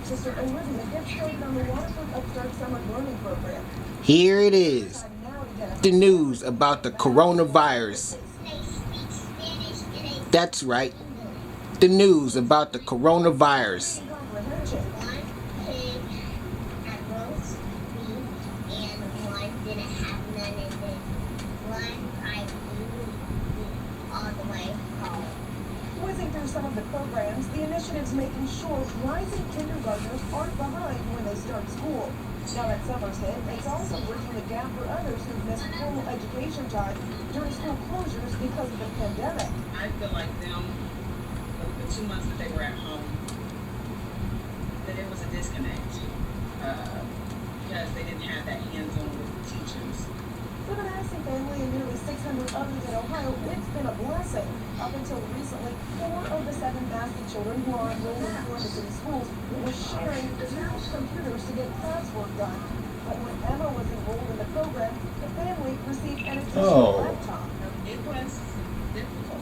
sister Olivia gets started on the Waterford Upstart Summer Learning Program. Here it is. The news about the coronavirus. That's right. The news about the coronavirus. Whizzing through some of the programs, the initiative's making sure rising kindergartners aren't behind when they start school. Now that summer's hit, it's also bridging the gap for others who've missed formal education time during school closures because of the pandemic. I feel like the 2 months that they were at home, that it was a disconnect because they didn't have that hands-on with the teachers. For the Madison family and nearly 600 others in Ohio, it's been a blessing. Up until recently, 4 of the 7 Massey children who are enrolled in Columbus City schools were sharing 2 computers to get classwork done. But when Emma was enrolled in the program, the family received an additional laptop. It was difficult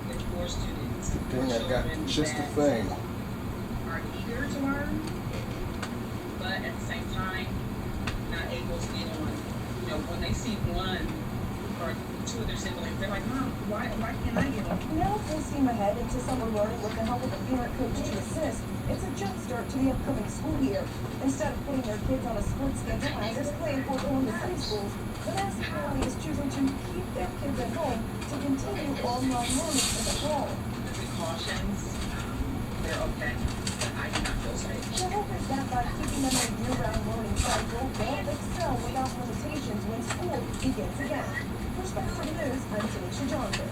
with 4 students. Dang, I got just the thing. Are eager to learn, but at the same time, not able to get on. You know, when they see one or 2 of their siblings, they're like, Mom, why can't I get on? Now full steam ahead into summer learning with the help of a parent coach to assist. It's a jump start to the upcoming school year. Instead of putting their kids on a split schedule as is planned for Columbus City schools, the Madison family is choosing to keep their kids at home to continue online learning in the fall. The precautions, they're okay, but I do not feel safe. The hope is that by keeping them in a year-round learning cycle, they'll excel without limitations when school begins again. For Spectrum News, I'm Tanisha Johnson.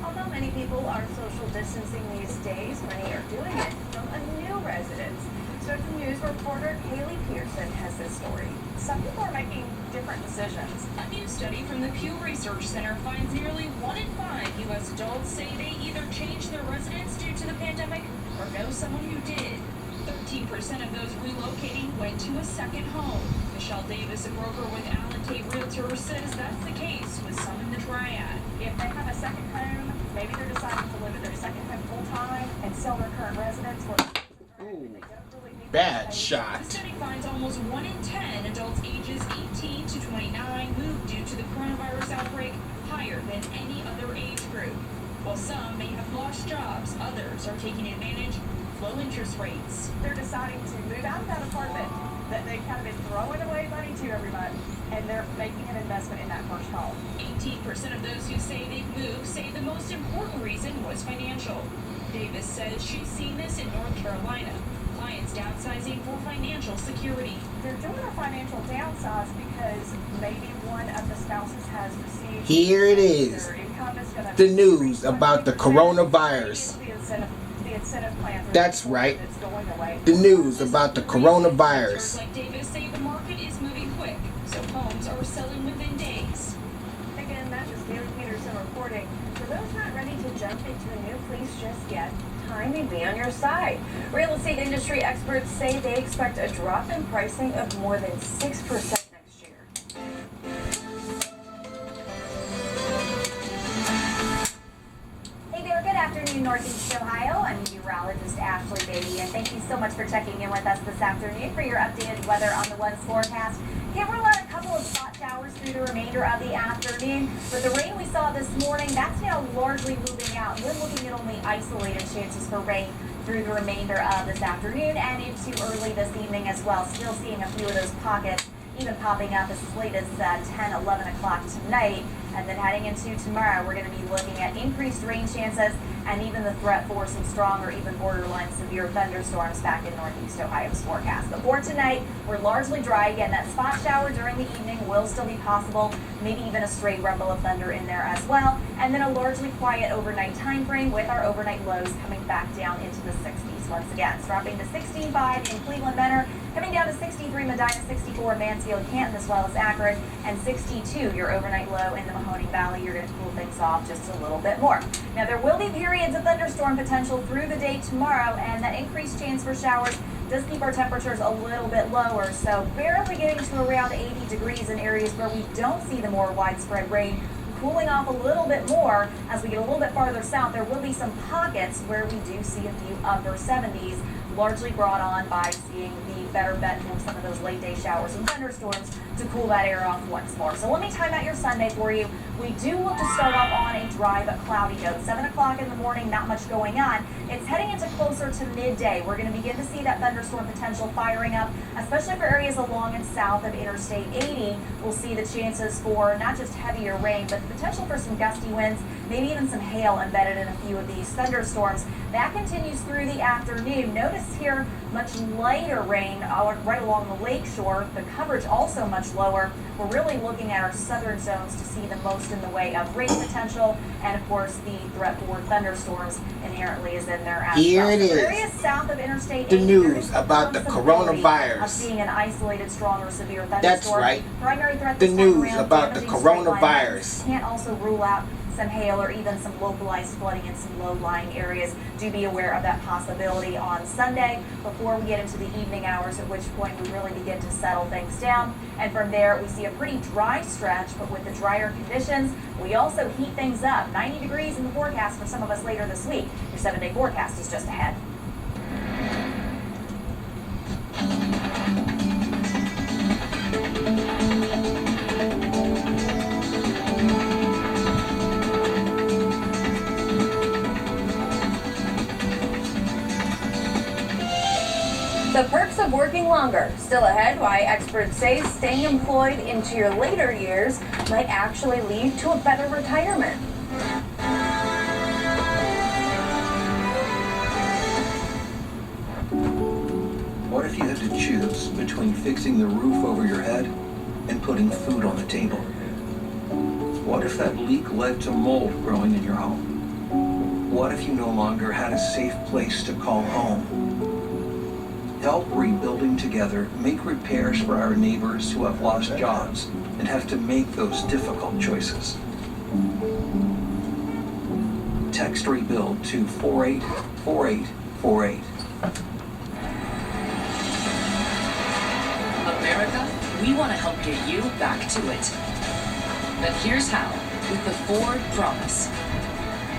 Although many people are social distancing these days, many are doing it from a new residence. Spectrum News reporter Haley Pearson has this story. Some people are making different decisions. A new study from the Pew Research Center finds nearly 1 in 5 U.S. adults say they either changed their residence due to the pandemic or know someone who did. 13% of those relocating went to a second home. Michelle Davis, a broker with Allen Tate Realtors, says that's the case with some in the triad. If they have a second home, maybe they're deciding to live at their second home full-time and sell their current residence. Bad shot. The study finds almost 1 in 10 adults ages 18 to 29 moved due to the coronavirus outbreak, higher than any other age group. While some may have lost jobs, others are taking advantage of low interest rates. They're deciding to move out of that apartment that they've kind of been throwing away money to every month, and they're making an investment in that first home. 18% of those who say they've moved say the most important reason was financial. Davis says she's seen this in North Carolina. Clients downsizing for financial security. They're doing a financial downsize because maybe one of the spouses has received. Here it is. Their income is gonna The news about the coronavirus. The incentive plan. That's right. It's going away. The news about the coronavirus. Like Davis say the market is moving quick, so homes are selling within days. Again, that's just Haley Peterson reporting. For those not ready to jump into a new place just yet, time may be on your side. Real estate industry experts say they expect a drop in pricing of more than 6% next year. Hey there, good afternoon, Northeast Ohio. I'm meteorologist Ashley Beatty, and thank you so much for checking in with us this afternoon for your updated weather on the One's forecast. Can't rule out a couple of spot showers through the remainder of the afternoon, but the rain we saw this morning, that's now largely moving out. We're looking at only isolated chances for rain through the remainder of this afternoon and into early this evening as well. Still seeing a few of those pockets even popping up as late as 10, 11 o'clock tonight. And then heading into tomorrow, we're going to be looking at increased rain chances and even the threat for some strong or even borderline severe thunderstorms back in Northeast Ohio's forecast. But for tonight, we're largely dry. Again, that spot shower during the evening will still be possible, maybe even a stray rumble of thunder in there as well. And then a largely quiet overnight time frame with our overnight lows coming back down into the 60s once again. It's dropping to 65 in Cleveland, Mentor, coming down to 63 Medina, 64 Mansfield, Canton, as well as Akron, and 62 your overnight low in the Mahoning Valley. You're going to cool things off just a little bit more. Now, there will be periods of thunderstorm potential through the day tomorrow, and that increased chance for showers does keep our temperatures a little bit lower, so barely getting to around 80 degrees in areas where we don't see the more widespread rain. Cooling off a little bit more as we get a little bit farther south. There will be some pockets where we do see a few upper 70s largely brought on by seeing the better bet from some of those late day showers and thunderstorms to cool that air off once more. So let me time out your Sunday for you. We do look to start off on a dry but cloudy note. 7 o'clock in the morning, not much going on. It's heading into closer to midday. We're going to begin to see that thunderstorm potential firing up, especially for areas along and south of Interstate 80. We'll see the chances for not just heavier rain, but the potential for some gusty winds, maybe even some hail embedded in a few of these thunderstorms. That continues through the afternoon. Notice here much lighter rain right along the lake shore. The coverage also much lower. We're really looking at our southern zones to see the most in the way of rain potential, and of course the threat for thunderstorms inherently is in there as Here well. it So is. areas south of Interstate The 80, news there is the about the possibility coronavirus. of seeing an isolated strong or severe thunderstorm. That's right. Primary threat The this time news around, about the damaging straight line coronavirus. winds. Can't also rule out some hail or even some localized flooding in some low-lying areas. Do be aware of that possibility on Sunday before we get into the evening hours, at which point we really begin to settle things down. And from there, we see a pretty dry stretch, but with the drier conditions, we also heat things up. 90 degrees in the forecast for some of us later this week. Your 7-day forecast is just ahead. The perks of working longer. Still ahead, why experts say staying employed into your later years might actually lead to a better retirement. What if you had to choose between fixing the roof over your head and putting food on the table? What if that leak led to mold growing in your home? What if you no longer had a safe place to call home? Help Rebuilding Together make repairs for our neighbors who have lost jobs and have to make those difficult choices. Text REBUILD to 484848. America, we want to help get you back to it. But here's how, with the Ford Promise.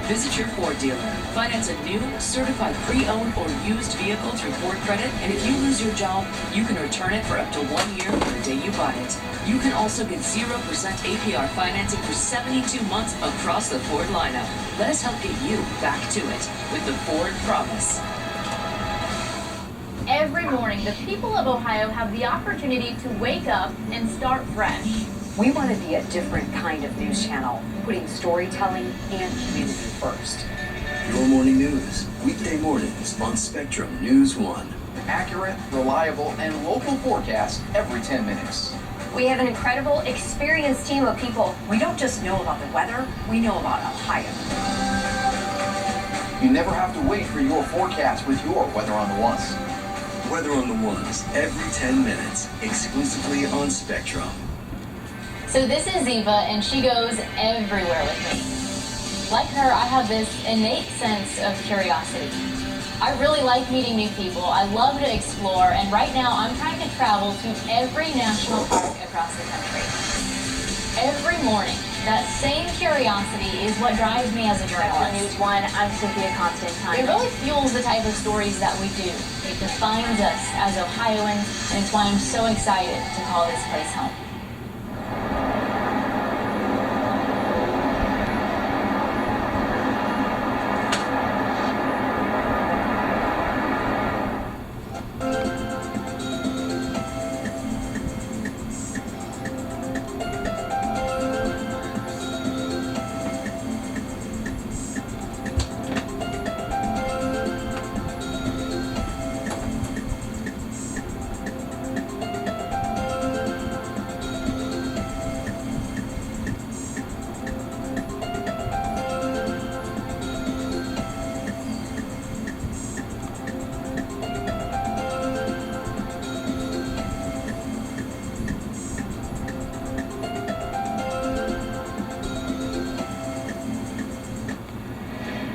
Visit your Ford dealer, finance a new, certified pre-owned or used vehicle through Ford Credit, and if you lose your job, you can return it for up to 1 year from the day you buy it. You can also get 0% APR financing for 72 months across the Ford lineup. Let us help get you back to it with the Ford Promise. Every morning, the people of Ohio have the opportunity to wake up and start fresh. We want to be a different kind of news channel, putting storytelling and community first. Your morning news, weekday mornings on Spectrum News 1. Accurate, reliable, and local forecasts every 10 minutes. We have an incredible, experienced team of people. We don't just know about the weather, we know about Ohio. You never have to wait for your forecast with your Weather on the Ones. Weather on the Ones, every 10 minutes, exclusively on Spectrum. So this is Eva, and she goes everywhere with me. Like her, I have this innate sense of curiosity. I really like meeting new people. I love to explore, and right now I'm trying to travel to every national park across the country. Every morning, that same curiosity is what drives me as a journalist. News 1, I'm Cynthia Constantine. It really fuels the type of stories that we do. It defines us as Ohioans, and it's why I'm so excited to call this place home.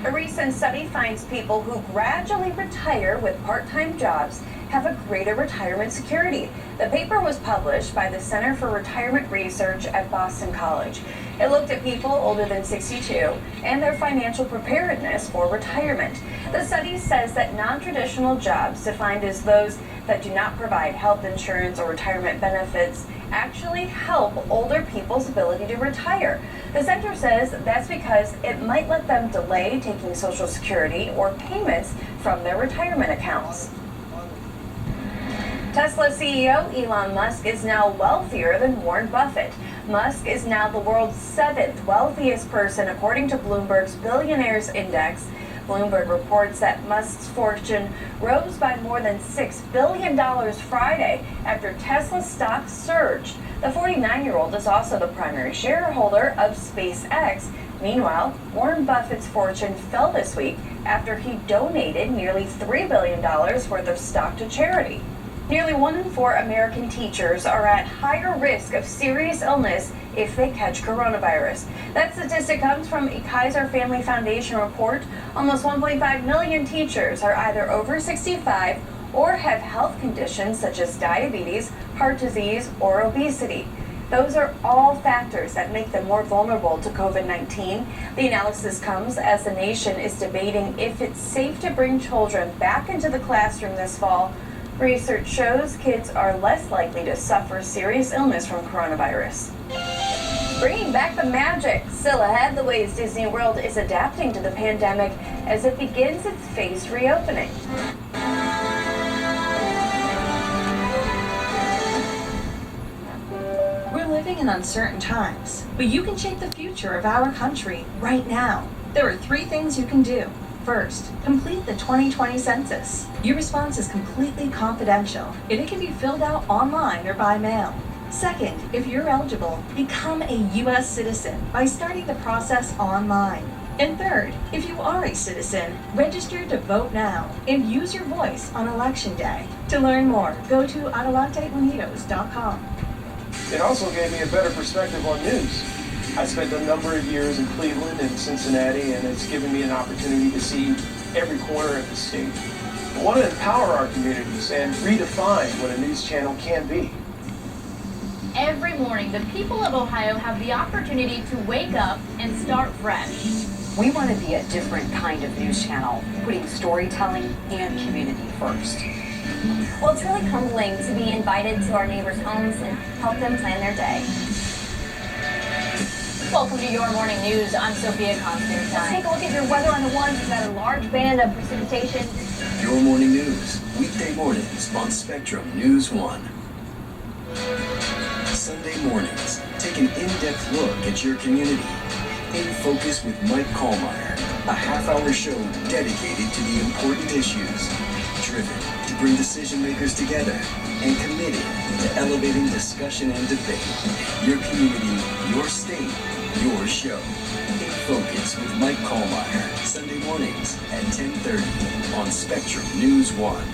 A recent study finds people who gradually retire with part-time jobs have a greater retirement security. The paper was published by the Center for Retirement Research at Boston College. It looked at people older than 62 and their financial preparedness for retirement. The study says that non-traditional jobs, defined as those that do not provide health insurance or retirement benefits, actually help older people's ability to retire. The center says that's because it might let them delay taking Social Security or payments from their retirement accounts. Tesla CEO Elon Musk is now wealthier than Warren Buffett. Musk is now the world's 7th wealthiest person according to Bloomberg's Billionaires Index. Bloomberg reports that Musk's fortune rose by more than $6 billion Friday after Tesla stock surged. The 49-year-old is also the primary shareholder of SpaceX. Meanwhile, Warren Buffett's fortune fell this week after he donated nearly $3 billion worth of stock to charity. Nearly 1 in 4 American teachers are at higher risk of serious illness if they catch coronavirus. That statistic comes from a Kaiser Family Foundation report. Almost 1.5 million teachers are either over 65 or have health conditions such as diabetes, heart disease, or obesity. Those are all factors that make them more vulnerable to COVID-19. The analysis comes as the nation is debating if it's safe to bring children back into the classroom this fall. Research shows kids are less likely to suffer serious illness from coronavirus. Bringing back the magic. Still ahead, the ways Disney World is adapting to the pandemic as it begins its phased reopening. We're living in uncertain times, but you can shape the future of our country right now. There are 3 things you can do. First, complete the 2020 census. Your response is completely confidential, and it can be filled out online or by mail. Second, if you're eligible, become a U.S. citizen by starting the process online. And third, if you are a citizen, register to vote now and use your voice on Election Day. To learn more, go to adelanteunidos.com. It also gave me a better perspective on news. I spent a number of years in Cleveland and Cincinnati, and it's given me an opportunity to see every corner of the state. I want to empower our communities and redefine what a news channel can be. Every morning, the people of Ohio have the opportunity to wake up and start fresh. We want to be a different kind of news channel, putting storytelling and community first. Well, it's really humbling to be invited to our neighbors' homes and help them plan their day. Welcome to Your Morning News. I'm Sophia Constantine. Let's take a look at your weather on the ones. We've got a large band of precipitation. Your Morning News, weekday mornings on Spectrum News 1. Sunday mornings, take an in-depth look at your community. In Focus with Mike Kallmeyer, a half-hour show dedicated to the important issues, driven to bring decision makers together, and committed to elevating discussion and debate. Your community, your state, your show. In Focus with Mike Kallmeyer, Sunday mornings at 10:30 on Spectrum News 1.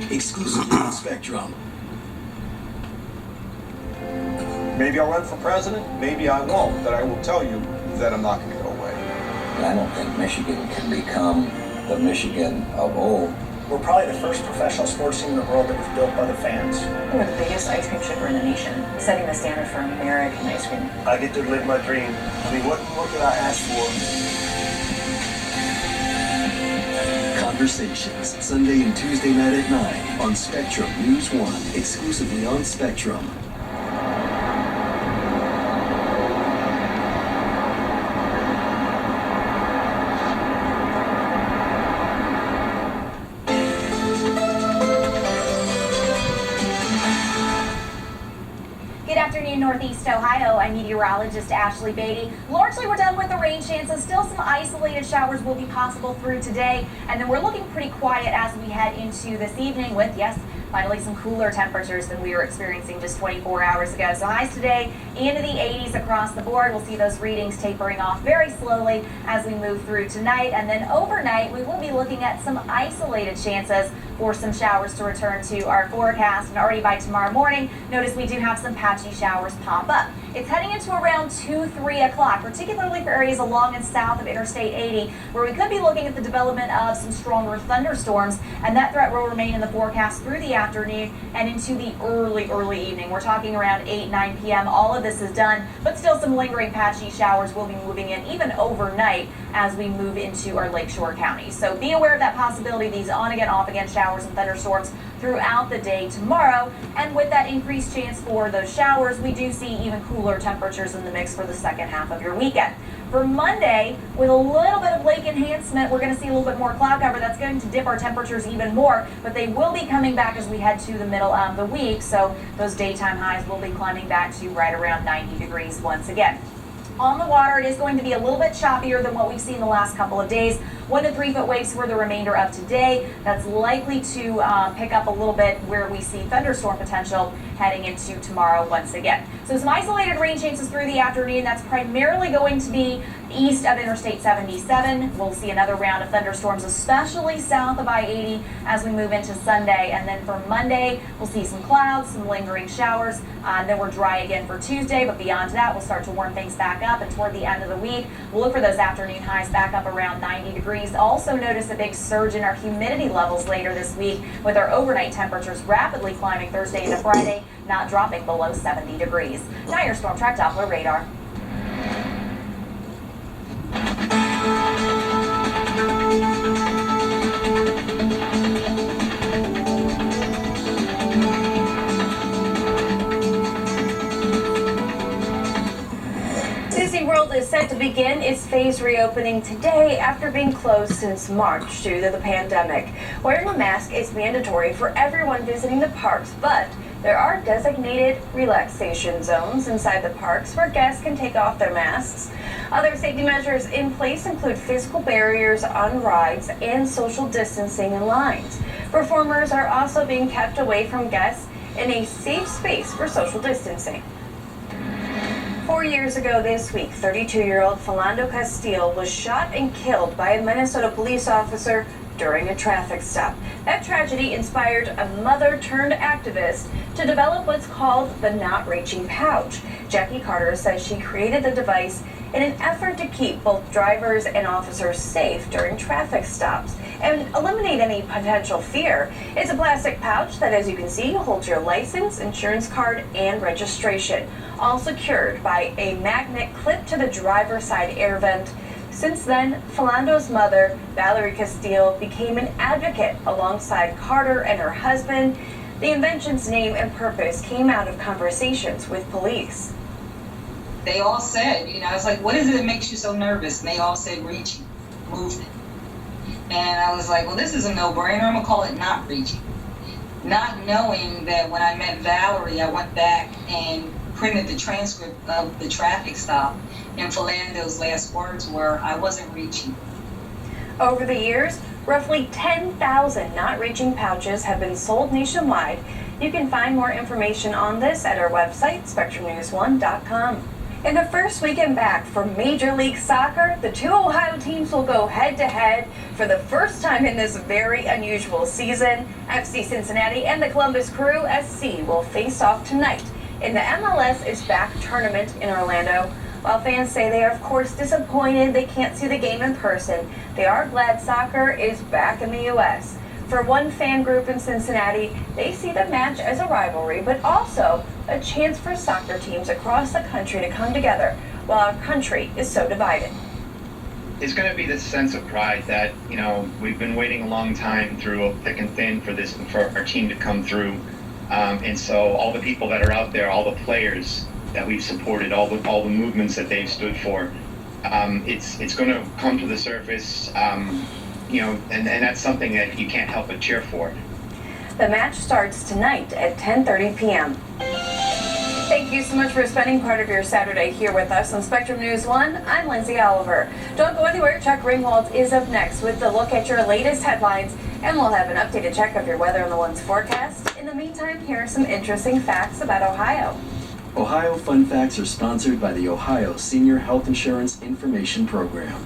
Exclusively on Spectrum. Maybe I'll run for president, maybe I won't, but I will tell you that I'm not going to go away. I don't think Michigan can become the Michigan of old. We're probably the first professional sports team in the world that was built by the fans. We're the biggest ice cream shipper in the nation, setting the standard for American ice cream. I get to live my dream. I mean, what more could I ask for? Conversations, Sunday and Tuesday night at 9 on Spectrum News 1, exclusively on Spectrum. Northeast Ohio, I'm meteorologist Ashley Beatty. Largely we're done with the rain chances. Still some isolated showers will be possible through today. And then we're looking pretty quiet as we head into this evening with, yes, finally some cooler temperatures than we were experiencing just 24 hours ago. So highs today into the 80s across the board. We'll see those readings tapering off very slowly as we move through tonight. And then overnight, we will be looking at some isolated chances for some showers to return to our forecast. And already by tomorrow morning, notice we do have some patchy showers pop up. It's heading into around 2-3 o'clock, particularly for areas along and south of Interstate 80, where we could be looking at the development of some stronger thunderstorms, and that threat will remain in the forecast through the afternoon and into the early evening. We're talking around 8-9 p.m. All of this is done, but still some lingering patchy showers will be moving in even overnight as we move into our lakeshore counties. So be aware of that possibility, these on-again, off-again showers and thunderstorms throughout the day tomorrow. And with that increased chance for those showers, we do see even cooler temperatures in the mix for the second half of your weekend. For Monday, with a little bit of lake enhancement, we're going to see a little bit more cloud cover. That's going to dip our temperatures even more, but they will be coming back as we head to the middle of the week. So those daytime highs will be climbing back to right around 90 degrees once again. On the water, it is going to be a little bit choppier than what we've seen the last couple of days. 1 to 3 foot waves for the remainder of today. That's likely to pick up a little bit where we see thunderstorm potential heading into tomorrow once again. So some isolated rain chances through the afternoon. That's primarily going to be east of Interstate 77. We'll see another round of thunderstorms, especially south of I-80 as we move into Sunday. And then for Monday, we'll see some clouds, some lingering showers. Then we're dry again for Tuesday, but beyond that, we'll start to warm things back up. And toward the end of the week, we'll look for those afternoon highs back up around 90 degrees. Also notice a big surge in our humidity levels later this week, with our overnight temperatures rapidly climbing Thursday into Friday, not dropping below 70 degrees. Now your Storm Track Doppler radar. Disney World is set to begin its phased reopening today after being closed since March due to the pandemic. Wearing a mask is mandatory for everyone visiting the parks, but there are designated relaxation zones inside the parks where guests can take off their masks. Other safety measures in place include physical barriers on rides and social distancing in lines. Performers are also being kept away from guests in a safe space for social distancing. 4 years ago this week, 32-year-old Philando Castile was shot and killed by a Minnesota police officer during a traffic stop. That tragedy inspired a mother-turned-activist to develop what's called the Not Reaching Pouch. Jackie Carter says she created the device in an effort to keep both drivers and officers safe during traffic stops and eliminate any potential fear. It's a plastic pouch that, as you can see, holds your license, insurance card, and registration, all secured by a magnet clipped to the driver's side air vent. Since then, Philando's mother, Valerie Castile, became an advocate alongside Carter and her husband. The invention's name and purpose came out of conversations with police. They all said, I was like, what is it that makes you so nervous? And they all said reaching, movement. And I was like, well, this is a no-brainer. I'm going to call it not reaching. Not knowing that when I met Valerie, I went back and printed the transcript of the traffic stop. And Philando's last words were, I wasn't reaching. Over the years, roughly 10,000 Not Reaching pouches have been sold nationwide. You can find more information on this at our website, SpectrumNews1.com. In the first weekend back for Major League Soccer, the two Ohio teams will go head-to-head for the first time in this very unusual season. FC Cincinnati and the Columbus Crew SC will face off tonight in the MLS is Back tournament in Orlando. While fans say they are, of course, disappointed they can't see the game in person, they are glad soccer is back in the U.S. For one fan group in Cincinnati, they see the match as a rivalry, but also a chance for soccer teams across the country to come together while our country is so divided. It's going to be this sense of pride that, we've been waiting a long time through thick and thin for our team to come through. And so all the people that are out there, all the players that we've supported, all the movements that they've stood for, it's going to come to the surface, and that's something that you can't help but cheer for. The match starts tonight at 10:30 p.m. Thank you so much for spending part of your Saturday here with us on Spectrum News 1. I'm Lindsay Oliver. Don't go anywhere. Chuck Ringwald is up next with the look at your latest headlines, and we'll have an updated check of your weather on the one's forecast. In the meantime, here are some interesting facts about Ohio. Ohio Fun Facts are sponsored by the Ohio Senior Health Insurance Information Program.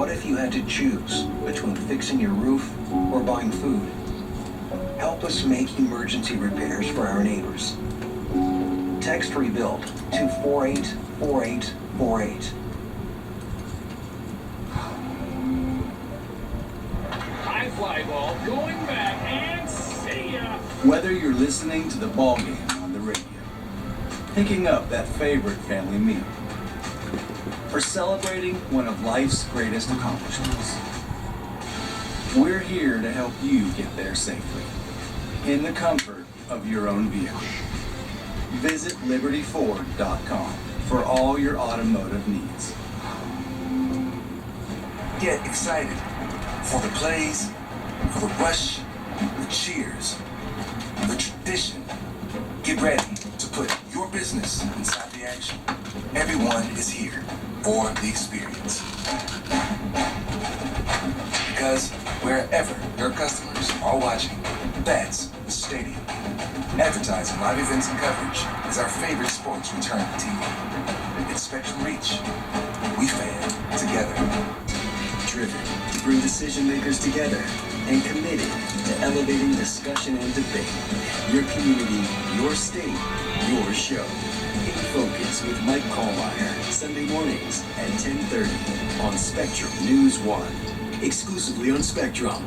What if you had to choose between fixing your roof or buying food? Help us make emergency repairs for our neighbors. Text REBUILD to 484848. High fly ball going back and see ya. Whether you're listening to the ball game on the radio, picking up that favorite family meal, or celebrating one of life's greatest accomplishments, we're here to help you get there safely, in the comfort of your own vehicle. Visit libertyford.com for all your automotive needs. Get excited for the plays, for the rush, the cheers, the tradition. Get ready to put your business inside the action. Everyone is here for the experience. Because wherever your customers are watching, that's the stadium. Advertising, live events, and coverage is our favorite sports return to TV. It's Spectrum Reach. We fan together. Driven to bring decision makers together and committed to elevating discussion and debate. Your community, your state, your show. In Focus with Mike Kallmeyer, Sunday mornings at 10:30 on Spectrum News 1. Exclusively on Spectrum.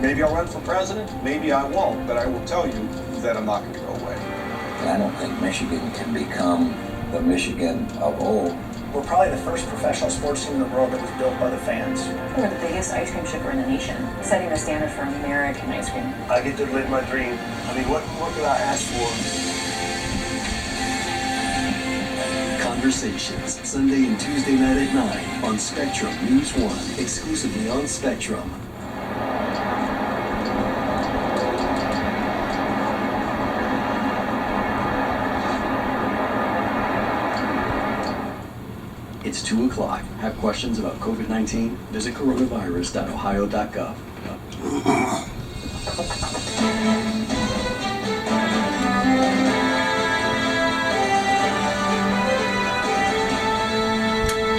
Maybe I'll run for president, maybe I won't, but I will tell you that I'm not going to go away. I don't think Michigan can become the Michigan of old. We're probably the first professional sports team in the world that was built by the fans. We're the biggest ice cream shipper in the nation, setting the standard for American ice cream. I get to live my dream. I mean, what could I ask for? Conversations, Sunday and Tuesday night at 9 on Spectrum News 1. Exclusively on Spectrum. It's 2 o'clock. Have questions about COVID-19? Visit coronavirus.ohio.gov.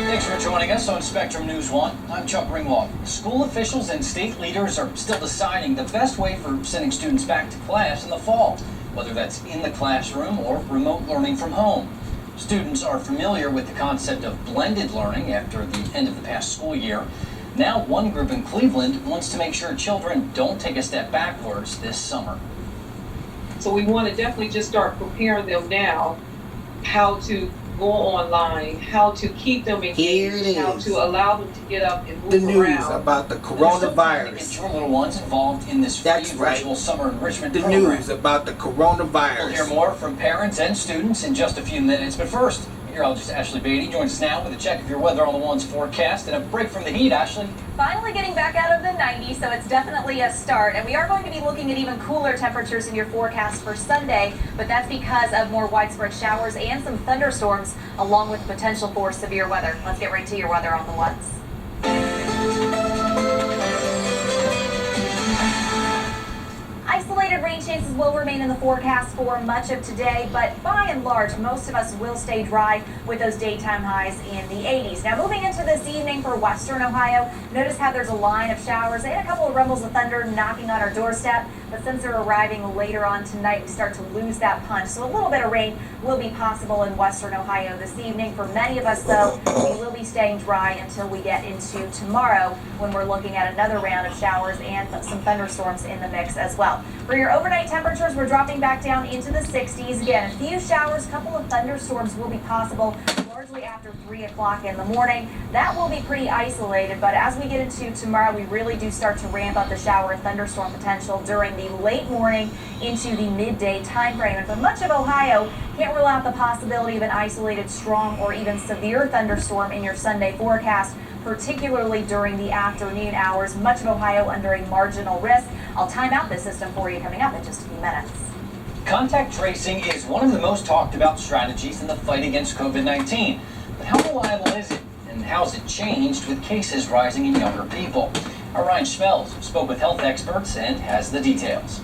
Thanks for joining us on Spectrum News 1. I'm Chuck Ringwald. School officials and state leaders are still deciding the best way for sending students back to class in the fall, whether that's in the classroom or remote learning from home. Students are familiar with the concept of blended learning after the end of the past school year. Now, one group in Cleveland wants to make sure children don't take a step backwards this summer. So we want to definitely just start preparing them now how to go online, how to keep them engaged, how to allow them to get up and move The news around. about the Get your coronavirus. little ones involved in this free That's right. virtual summer enrichment The program. news about the We'll coronavirus. hear more from parents and students in just a few minutes. But first, meteorologist Ashley Beatty joins us now with a check of your weather on the One's forecast and a break from the heat. Ashley? Finally getting back out of the 90s, so it's definitely a start. And we are going to be looking at even cooler temperatures in your forecast for Sunday, but that's because of more widespread showers and some thunderstorms, along with the potential for severe weather. Let's get right to your weather on the Ones. Isolated rain chances will remain in the forecast for much of today, but by and large, most of us will stay dry with those daytime highs in the 80s. Now, moving into this evening for western Ohio, notice how there's a line of showers and a couple of rumbles of thunder knocking on our doorstep, but since they're arriving later on tonight, we start to lose that punch. So a little bit of rain will be possible in western Ohio this evening. For many of us, though, we will be staying dry until we get into tomorrow, when we're looking at another round of showers and some thunderstorms in the mix as well. For your overnight temperatures, we're dropping back down into the 60s. Again, a few showers, a couple of thunderstorms will be possible largely after 3 o'clock in the morning. That will be pretty isolated, but as we get into tomorrow, we really do start to ramp up the shower and thunderstorm potential during the late morning into the midday time frame. And for much of Ohio, can't rule out the possibility of an isolated strong or even severe thunderstorm in your Sunday forecast, particularly during the afternoon hours. Much of Ohio under a marginal risk. I'll time out this system for you coming up in just a few minutes. Contact tracing is one of the most talked about strategies in the fight against COVID-19. But how reliable is it? And how has it changed with cases rising in younger people? Our Ryan Schmelz spoke with health experts and has the details.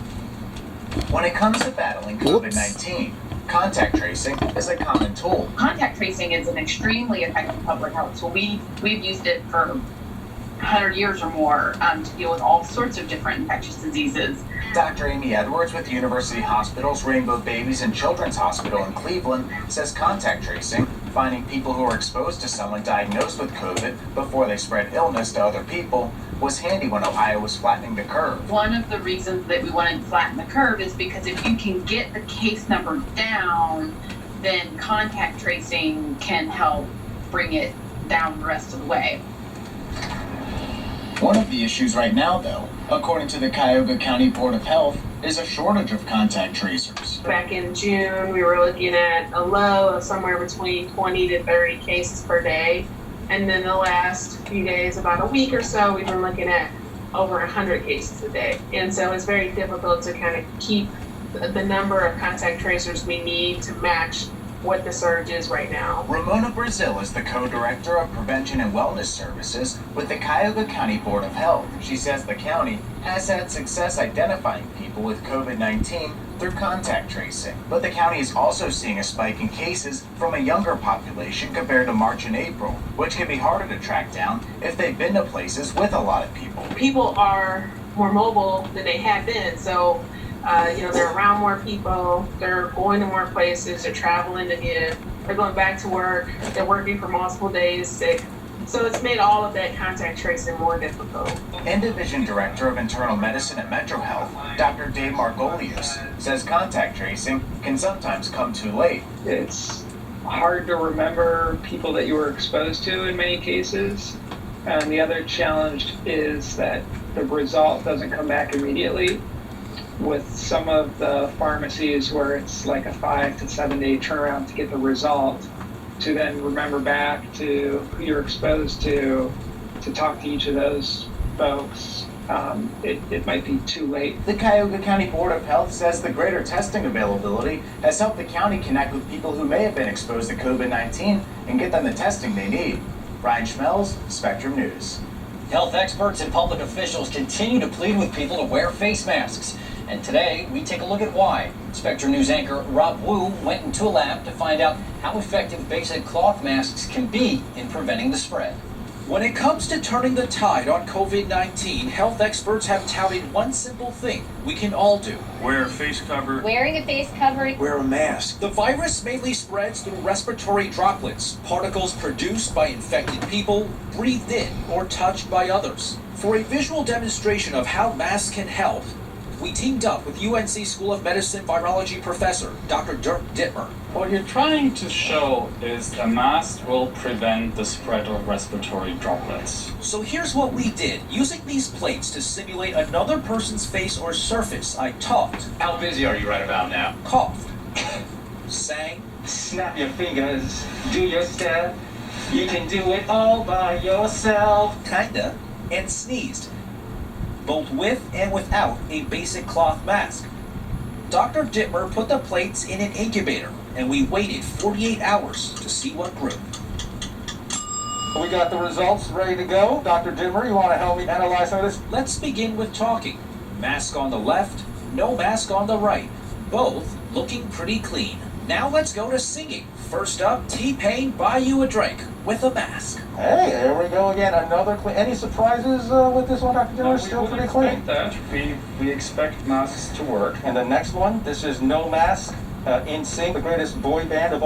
When it comes to battling COVID-19, Contact tracing is a common tool. Contact tracing is an extremely effective public health tool. We've used it for 100 years or more to deal with all sorts of different infectious diseases. Dr. Amy Edwards with University Hospital's Rainbow Babies and Children's Hospital in Cleveland says contact tracing, finding people who are exposed to someone diagnosed with COVID before they spread illness to other people, was handy when Ohio was flattening the curve. One of the reasons that we wanted to flatten the curve is because if you can get the case number down, then contact tracing can help bring it down the rest of the way. One of the issues right now, though, according to the Cuyahoga County Board of Health, is a shortage of contact tracers. Back in June, we were looking at a low of somewhere between 20 to 30 cases per day. And then the last few days, about a week or so, we've been looking at over 100 cases a day. And so it's very difficult to kind of keep the number of contact tracers we need to match what the surge is right now. Ramona Brazil is the co-director of Prevention and Wellness Services with the Cuyahoga County Board of Health. She says the county has had success identifying people with COVID-19 through contact tracing. But the county is also seeing a spike in cases from a younger population compared to March and April, which can be harder to track down if they've been to places with a lot of people. People are more mobile than they have been, so they're around more people, they're going to more places, they're traveling again, they're going back to work, they're working for multiple days sick. So it's made all of that contact tracing more difficult. And Division Director of Internal Medicine at Metro Health, Dr. Dave Margolius, says contact tracing can sometimes come too late. It's hard to remember people that you were exposed to in many cases. And the other challenge is that the result doesn't come back immediately. With some of the pharmacies where it's like a 5 to 7 day turnaround to get the result, to then remember back to who you're exposed to talk to each of those folks, it might be too late. The Cuyahoga County Board of Health says the greater testing availability has helped the county connect with people who may have been exposed to COVID-19 and get them the testing they need. Brian Schmelz, Spectrum News. Health experts and public officials continue to plead with people to wear face masks. And today, we take a look at why. Spectrum News anchor Rob Wu went into a lab to find out how effective basic cloth masks can be in preventing the spread. When it comes to turning the tide on COVID-19, health experts have touted one simple thing we can all do. Wear a face cover. Wearing a face covering. Wear a mask. The virus mainly spreads through respiratory droplets, particles produced by infected people, breathed in, or touched by others. For a visual demonstration of how masks can help, we teamed up with UNC School of Medicine virology professor, Dr. Dirk Dittmer. What you're trying to show is a mask will prevent the spread of respiratory droplets. So here's what we did. Using these plates to simulate another person's face or surface, I talked. How busy are you right about now? Coughed. Sang. Snap your fingers, do your step. You can do it all by yourself. Kinda. And sneezed. Both with and without a basic cloth mask. Dr. Dittmer put the plates in an incubator, and we waited 48 hours to see what grew. We got the results ready to go. Dr. Dittmer, you want to help me analyze some of this? Let's begin with talking. Mask on the left, no mask on the right. Both looking pretty clean. Now let's go to singing. First up, T-Pain, Buy You a Drink with a mask. Hey, there we go again. Another clean. Any surprises with this one, Dr. Dittmer? No, Still pretty clean. We expect masks to work. And the next one, this is No Mask, NSYNC, the greatest boy band of all.